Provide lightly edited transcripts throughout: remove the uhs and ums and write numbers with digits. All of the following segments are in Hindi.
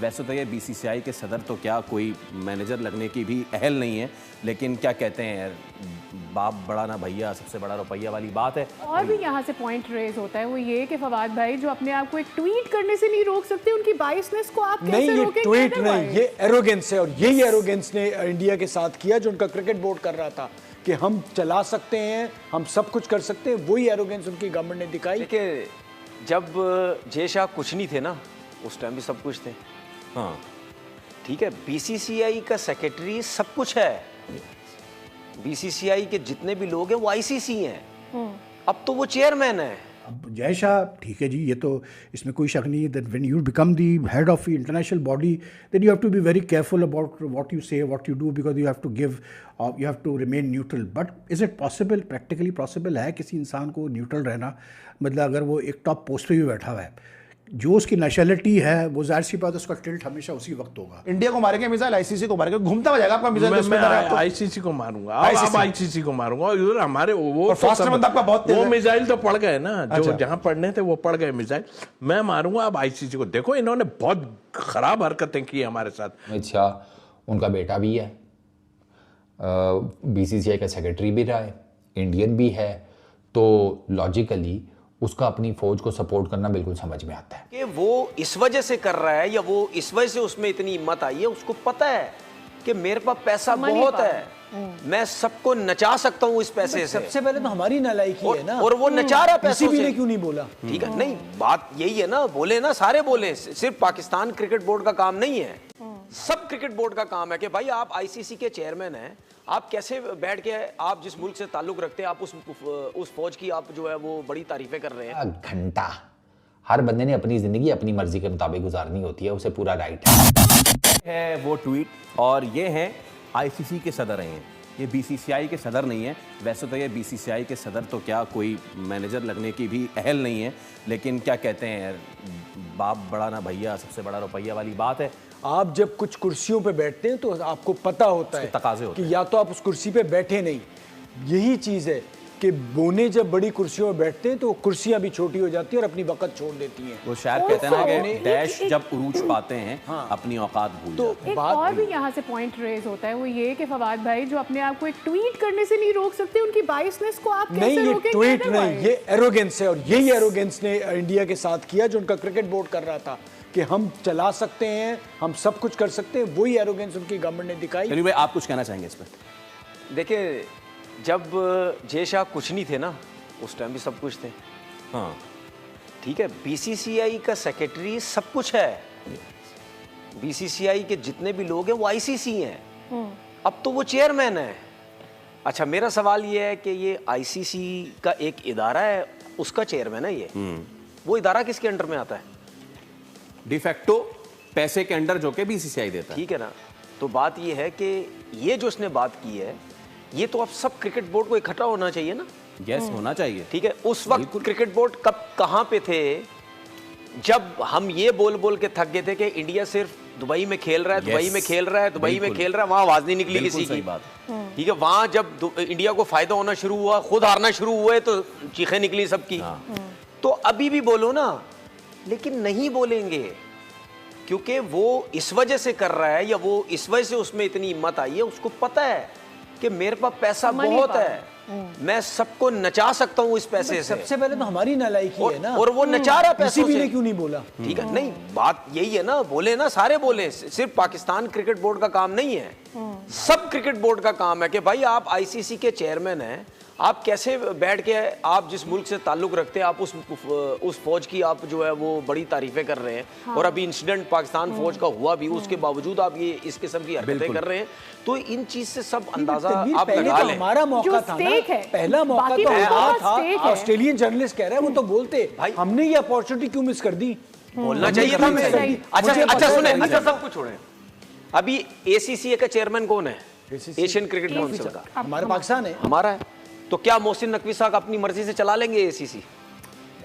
वैसे तो ये बीसीसीआई के सदर तो क्या कोई मैनेजर लगने की भी अहल नहीं है, लेकिन क्या कहते हैं बाप बड़ा ना भैया सबसे बड़ा रुपया वाली बात है। और भी यहाँ से पॉइंट रेज होता है वो ये कि फवाद भाई जो अपने आप को एक ट्वीट करने से नहीं रोक सकते, उनकी बायसनेस को आप कैसे नहीं, ये रोकेंगे? ट्वीट नहीं, ये एरोगेंस है। और यही एरोगेंस ने इंडिया के साथ किया जो उनका क्रिकेट बोर्ड कर रहा था कि हम चला सकते हैं, हम सब कुछ कर सकते हैं। वही एरोगेंस उनकी गवर्नमेंट ने दिखाई। देखिए, जब जय शाह कुछ नहीं थे ना, उस टाइम भी सब कुछ थे। हाँ ठीक है, बीसीसीआई का सेक्रेटरी सब कुछ है। बीसीसीआई के जितने भी लोग हैं वो आईसीसी हैं। अब तो वो चेयरमैन है। अब जय शाह ठीक है जी, ये तो इसमें कोई शक नहीं है that when you become the head of international body then you have to be very careful about what you say, what you do, because you have to give, you have to remain neutral. But is it possible, practically possible है किसी इंसान को न्यूट्रल रहना? मतलब अगर वो एक टॉप पोस्ट पे भी बैठा हुआ है, जो उसकी नेशनलिटी है वो जाहिर सी बात, उसका टिल्ट हमेशा उसी वक्त होगा। इंडिया को मारेंगे मिसाइल, आईसीसी को मारेंगे, घूमता हो जाएगा आपका मिसाइल। मैं आईसीसी को मारूंगा, अब आईसीसी को मारूंगा। और हमारे वो फास्ट बंदा आपका बहुत तेज वो है। मिसाइल तो पड़ गए ना, जो अच्छा। जहां पड़ने थे वो पड़ गए मिसाइल। मैं मारूंगा अब आईसीसी को। देखो इन्होंने बहुत खराब हरकतें की हमारे साथ। अमित शाह उनका बेटा भी है, बीसीसीआई का सेक्रेटरी भी रहा है, इंडियन भी है, तो लॉजिकली उसका अपनी फौज को सपोर्ट करना बिल्कुल समझ में आता है कि वो इस वजह से कर रहा है या वो इस वजह से उसमें इतनी हिम्मत आई है। उसको पता है कि मेरे पास पैसा बहुत है, मैं सबको नचा सकता हूँ इस पैसे से। सबसे पहले तो हमारी नालायकी है ना, और वो नचा रहा पैसों किसी से। ने क्यों नहीं बोला? ठीक है, नहीं बात यही है ना, बोले ना, सारे बोले। सिर्फ पाकिस्तान क्रिकेट बोर्ड का काम नहीं है, सब क्रिकेट बोर्ड का काम है कि भाई आप आईसीसी के चेयरमैन हैं, आप कैसे बैठ के, आप जिस मुल्क से ताल्लुक रखते हैं, आप उस फौज की आप जो है वो बड़ी तारीफें कर रहे हैं। घंटा हर बंदे ने अपनी जिंदगी अपनी मर्जी के मुताबिक गुजारनी होती है, उसे पूरा राइट है वो ट्वीट। और ये हैं आईसीसी के सदर हैं, ये बीसीसीआई के सदर नहीं है। वैसे तो ये बीसीसीआई के सदर तो क्या कोई मैनेजर लगने की भी अहल नहीं है, लेकिन क्या कहते हैं बाप बड़ा ना भैया सबसे बड़ा रुपया वाली बात है। आप जब कुछ कुर्सियों पे बैठते हैं तो आपको पता होता है तकाजे होते कि या तो आप उस कुर्सी पे बैठे नहीं। यही चीज़ है कि बोने जब बड़ी कुर्सियों में बैठते हैं तो कुर्सियां भी छोटी हो जाती हैं और अपनी वक़्त छोड़ देती हैं। वो शायद कहते हैं ना कि डैश जब उरूज पाते हैं अपनी औकात भूल तो जाते हैं। एक और भी यहाँ से पॉइंट रेज होता है वो ये कि फवाद भाई जो अपने आप को एक ट्वीट करने से नहीं रोक सकते, उनकी बायसनेस को आप नहीं, कैसे ये रोकेंगे? ट्वीट नहीं, ये एरोगेंस है। और यही एरोगेंस ने इंडिया के साथ किया जो उनका क्रिकेट बोर्ड कर रहा था कि हम चला सकते हैं, हम सब कुछ कर सकते हैं। वही एरोगेंस उनकी गवर्नमेंट ने दिखाई। चलिए भाई, आप कुछ कहना चाहेंगे इस पर? देखिए, जब जय शाह कुछ नहीं थे ना, उस टाइम भी सब कुछ थे। हाँ ठीक है, बीसीसीआई का सेक्रेटरी सब कुछ है। बीसीसीआई के जितने भी लोग हैं वो आईसीसी हैं। अब तो वो चेयरमैन है। अच्छा, मेरा सवाल ये है कि ये आईसीसी का एक इदारा है, उसका चेयरमैन है ये। वो इदारा किसके अंडर में आता है? डिफेक्टो पैसे के अंडर जो के बीसीसीआई देता है। ठीक है ना, तो बात ये है कि ये जो उसने बात की है, ये तो अब सब क्रिकेट बोर्ड को इकट्ठा होना चाहिए ना। यस, होना चाहिए। ठीक है, उस वक्त क्रिकेट बोर्ड कब कहां पे थे जब हम ये बोल बोल के थक गए थे कि इंडिया सिर्फ दुबई में खेल रहा है, दुबई में खेल रहा है, दुबई में खेल रहा है, वहां आवाज नहीं निकली किसी की। ठीक है, वहां जब इंडिया को फायदा होना शुरू हुआ, खुद हारना शुरू हुए तो चीखें निकली सबकी। तो अभी भी बोलो ना, लेकिन नहीं बोलेंगे क्योंकि वो इस वजह से कर रहा है या वो इस वजह से उसमें इतनी हिम्मत आई है। उसको पता है कि मेरे पास पैसा बहुत है, मैं सबको नचा सकता हूँ इस पैसे से। सबसे पहले तो हमारी नालायकी है ना, और वो नचा रहा पैसों किसी से। ने क्यों नहीं बोला? ठीक है, नहीं बात यही है ना, बोले ना, सारे बोले। सिर्फ पाकिस्तान क्रिकेट बोर्ड का काम नहीं है, सब क्रिकेट बोर्ड का काम है कि भाई आप आईसीसी के चेयरमैन हैं, आप कैसे बैठ के, आप जिस मुल्क से ताल्लुक रखते हैं, आप उस फौज की आप जो है वो बड़ी तारीफें कर रहे हैं। और अभी इंसिडेंट पाकिस्तान फौज का हुआ भी, उसके बावजूद आप ये इस किस्म की हरकतें कर रहे हैं। तो इन चीज से सब अंदाजा आप लगा लें। हमारा मौका था ना, पहला मौका तो हमारा था। ऑस्ट्रेलियन जर्नलिस्ट कह रहे हैं, वो तो बोलते भाई हमने ये अपॉर्चुनिटी क्यों मिस कर दी? बोलना चाहिए था मैं। अच्छा सुने, अच्छा सब कुछ छोड़े, अभी एसीसी का चेयरमैन कौन है? एशियन क्रिकेट काउंसिल का हमारा पाकिस्तान है, हमारा है। तो क्या मोहसिन नकवी साहब अपनी मर्जी से चला लेंगे एसीसी?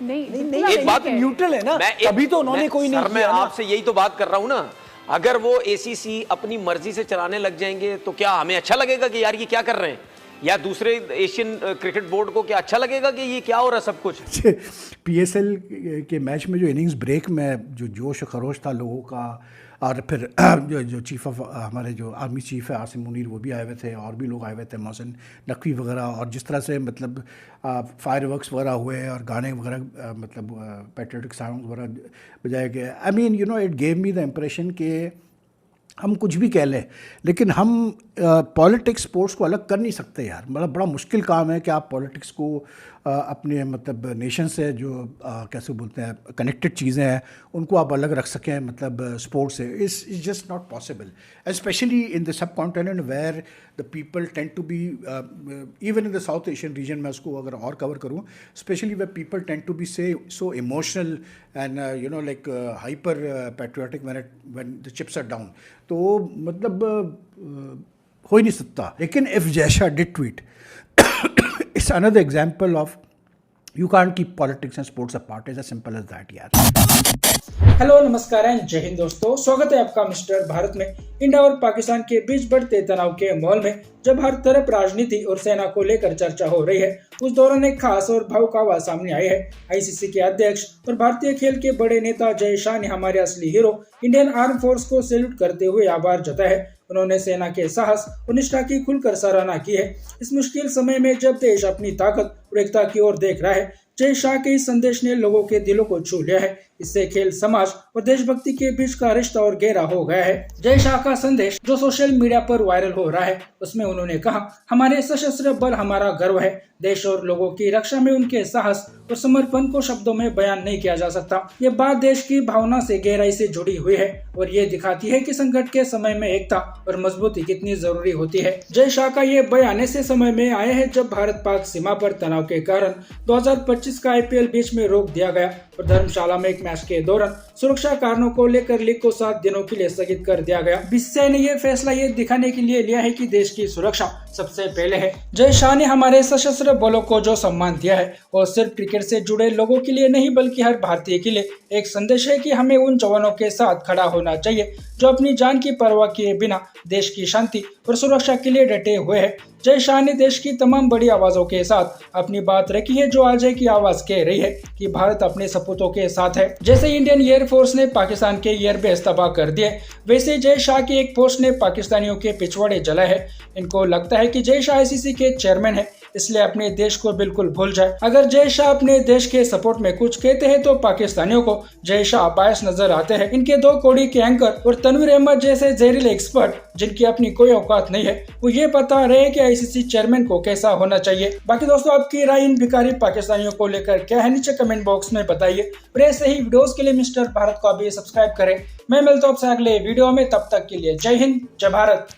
नहीं, एक बात न्यूट्रल है ना, अभी तो उन्होंने कोई नहीं किया। मैं आपसे यही तो बात कर रहा हूं ना, अगर वो एसीसी अपनी मर्जी से चलाने लग जाएंगे तो क्या हमें अच्छा लगेगा कि यार ये क्या कर रहे हैं? या दूसरे एशियन क्रिकेट बोर्ड को क्या अच्छा लगेगा कि ये क्या हो रहा है सब कुछ? पीएसएल के मैच में जो इनिंग्स ब्रेक में जो जोश खरोश था लोगों का, और फिर जो चीफ ऑफ हमारे जो आर्मी चीफ है आसिम मुनीर वो भी आए हुए थे, और भी लोग आए हुए थे, मोहसिन नकवी वगैरह, और जिस तरह से मतलब फायर वर्क्स वगैरह हुए और गाने वगैरह मतलब पैट्रियोटिक सॉन्ग वगैरह बजाए गए। I mean you know it gave me the impression कि हम कुछ भी कह लें लेकिन हम पॉलिटिक्स स्पोर्ट्स को अलग कर नहीं सकते यार। मतलब बड़ा मुश्किल काम है कि आप पॉलिटिक्स को अपने मतलब नेशन से जो कैसे बोलते हैं कनेक्टेड चीज़ें हैं उनको आप अलग रख सकें मतलब स्पोर्ट्स से। Is just not possible specially in the subcontinent where the people tend to be even in the South Asian region. मैं उसको अगर और कवर करूँ, specially where people tend to be say so emotional and you know like hyper patriotic when the chips are down, तो मतलब हो ही नहीं सकता। लेकिन if Jay Shah did tweet it's another example of you can't keep politics and sports apart. It's as simple as that यार। हेलो नमस्कार एंड जय हिंद दोस्तों, स्वागत है आपका मिस्टर भारत में। इंडिया और पाकिस्तान के बीच बढ़ते तनाव के माहौल में जब हर तरफ राजनीति और सेना को लेकर चर्चा हो रही है, उस दौरान एक खास और भावुक आवाज सामने आई है। आईसीसी के अध्यक्ष और भारतीय खेल के बड़े नेता जय शाह ने हमारे असली हीरो इंडियन आर्म फोर्स को सैल्यूट करते हुए आभार जताया है। उन्होंने सेना के साहस और निष्ठा की खुलकर सराहना की है। इस मुश्किल समय में जब देश अपनी ताकत और एकता की ओर देख रहा है, जय शाह के इस संदेश ने लोगों के दिलों को छू लिया है। इससे खेल, समाज और देशभक्ति के बीच का रिश्ता और गहरा हो गया है। जय शाह का संदेश जो सोशल मीडिया पर वायरल हो रहा है, उसमें उन्होंने कहा, हमारे सशस्त्र बल हमारा गर्व है। देश और लोगों की रक्षा में उनके साहस और समर्पण को शब्दों में बयान नहीं किया जा सकता। ये बात देश की भावना से गहराई से जुड़ी हुई है और ये दिखाती है कि संकट के समय में एकता और मजबूती कितनी जरूरी होती है। जय शाह का ये बयान ऐसे समय में आया है जब भारत पाक सीमा पर तनाव के कारण 2025 का IPL बीच में रोक दिया गया और धर्मशाला में एक मैच के दौरान सुरक्षा कारणों को लेकर लीग को 7 दिनों के लिए स्थगित कर दिया गया। बीसीसीआई ने यह फैसला ये दिखाने के लिए लिया है कि देश की सुरक्षा सबसे पहले है। जय शाह ने हमारे सशस्त्र बलों को जो सम्मान दिया है और सिर्फ क्रिकेट से जुड़े लोगों के लिए नहीं बल्कि हर भारतीय के लिए एक संदेश है कि हमें उन जवानों के साथ खड़ा होना चाहिए जो अपनी जान की परवाह किए बिना देश की शांति और सुरक्षा के लिए डटे हुए हैं। जय शाह ने देश की तमाम बड़ी आवाजों के साथ अपनी बात रखी है जो आज की आवाज कह रही है कि भारत अपने सपूतों के साथ है। जैसे इंडियन एयरफोर्स ने पाकिस्तान के एयरबेस तबाह कर दिए, वैसे जय शाह की एक पोस्ट ने पाकिस्तानियों के पिछवाड़े जलाए हैं। इनको लगता है कि जय शाह ICC के चेयरमैन है, इसलिए अपने देश को बिल्कुल भूल जाए। अगर जय शाह अपने देश के सपोर्ट में कुछ कहते हैं तो पाकिस्तानियों को जय शाह बायस नजर आते हैं। इनके 2 कौड़ी के एंकर और तनवीर अहमद जैसे जहरीले एक्सपर्ट जिनकी अपनी कोई औकात नहीं है, वो ये बता रहे हैं कि ICC चेयरमैन को कैसा होना चाहिए। बाकी दोस्तों, आपकी राय इन भिखारी पाकिस्तानियों को लेकर क्या है, नीचे कमेंट बॉक्स में बताइए। और ऐसे ही वीडियोस के लिए मिस्टर भारत को अभी सब्सक्राइब करें। मैं मिलता हूं आपसे अगले वीडियो में, तब तक के लिए जय हिंद, जय भारत।